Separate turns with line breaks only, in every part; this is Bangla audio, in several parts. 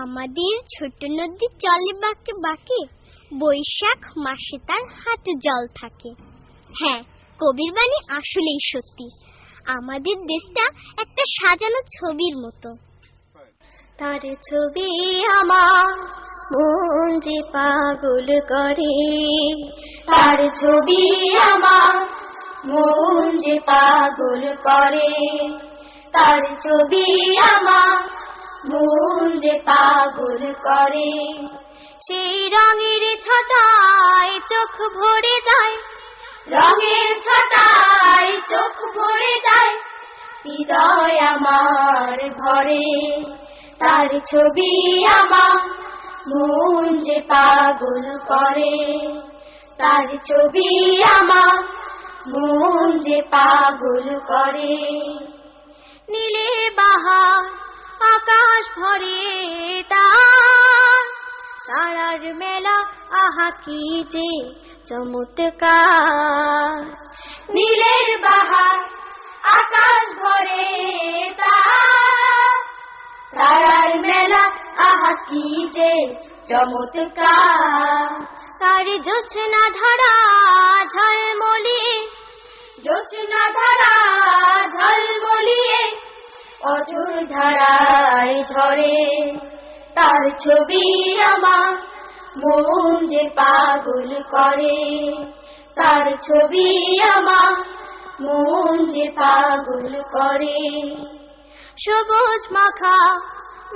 আমাদের ছোট নদী চলে বাঁকে বাঁকে, বৈশাখ মাসে তার হাঁটু জল থাকে। হ্যাঁ, কবির বাণী আসলেই সত্যি। আমাদের দেশটা একটা সাজানো ছবির মতো।
তার ছবি আমার মন যে পাগল করে, তার ছবি আমার মন যে পাগল করে, তার ছবি আমার মন যে পাগল করে। সেই রঙের ছটায় চোখ ভরে যায়, রঙের ছটায় চোখ ভরে যায়, হৃদয় আমার ভরে। তার ছবি আমার মন যে পাগল করে, তার ছবি আমার মন যে পাগল করে। নীলে বাহার আকাশ ভরে তার, তারার মেলা আহা কি যে চমৎকার। নীলের বাহার আকাশ ভরে তার, তারার মেলা আহা কি যে চমৎকার। তার জোছনা ধরা ঝলমলিয়ে, জোছনা ধরা ঝলমলিয়ে অঝোর ধারায় ঝরে। তার ছবি আমার মন যে পাগল করে, তার ছবি আমার মন যে পাগল করে। সবুজ মাখা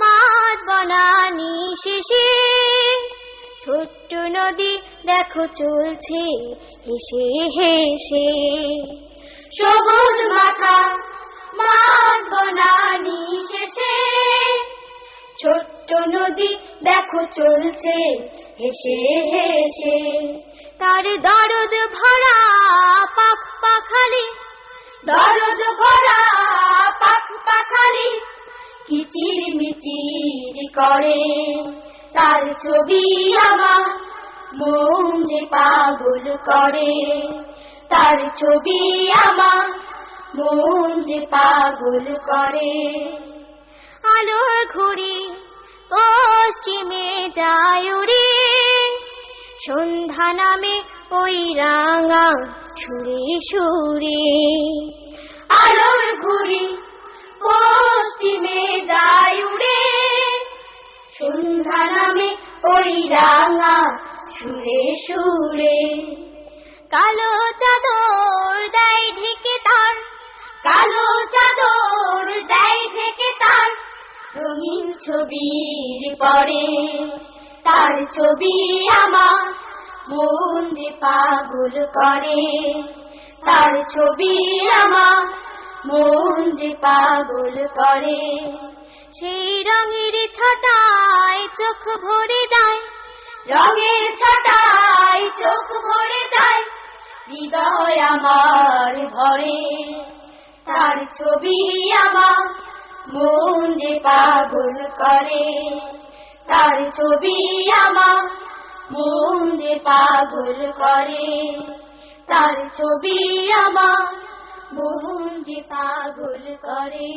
মাঠ বনানি শেষে, ছোট্ট নদী দেখো চলছে হেসে হেসে। সবুজ মাখা মাঠ বনানি শেষে, ছোট্ট নদী দেখো চলছে হেসে হেসে। তার দরদ ভরা পাখ পাখালি, দরদ ভরা পাখ পাখালি কিচির মিচির করে। তার ছবি আমার মন যে পাগল করে, তার ছবি আমার মন যে পাগল করে। আলোর ঘুড়ি পশ্চিমে যায় উড়ে, সন্ধ্যা নামে ওই রাঙা সুরে সুরে। আলোর ঘুড়ি পশ্চিমে যায় উড়ে, সন্ধ্যা নামে ওই রাঙা সুরে সুরে। কালো চাদর দেয় ঢেকে তার, কালো চাদর দেয় ঢেকে তার, রঙিন ছবির পরে। তার ছবি আমার মন যে পাগল করে, তার ছবি আমার মন যে পাগল করে। সেই রঙের ছটায় চোখ ভরে যায়, রঙের ছটায় চোখ ভরে যায়, হৃদয় আমার ভরে। তার ছবি আমার মন যে পাগল করে, তার ছবি আমার মন যে পাগল করে। তার ছবি আমার মন যে পাগল করে।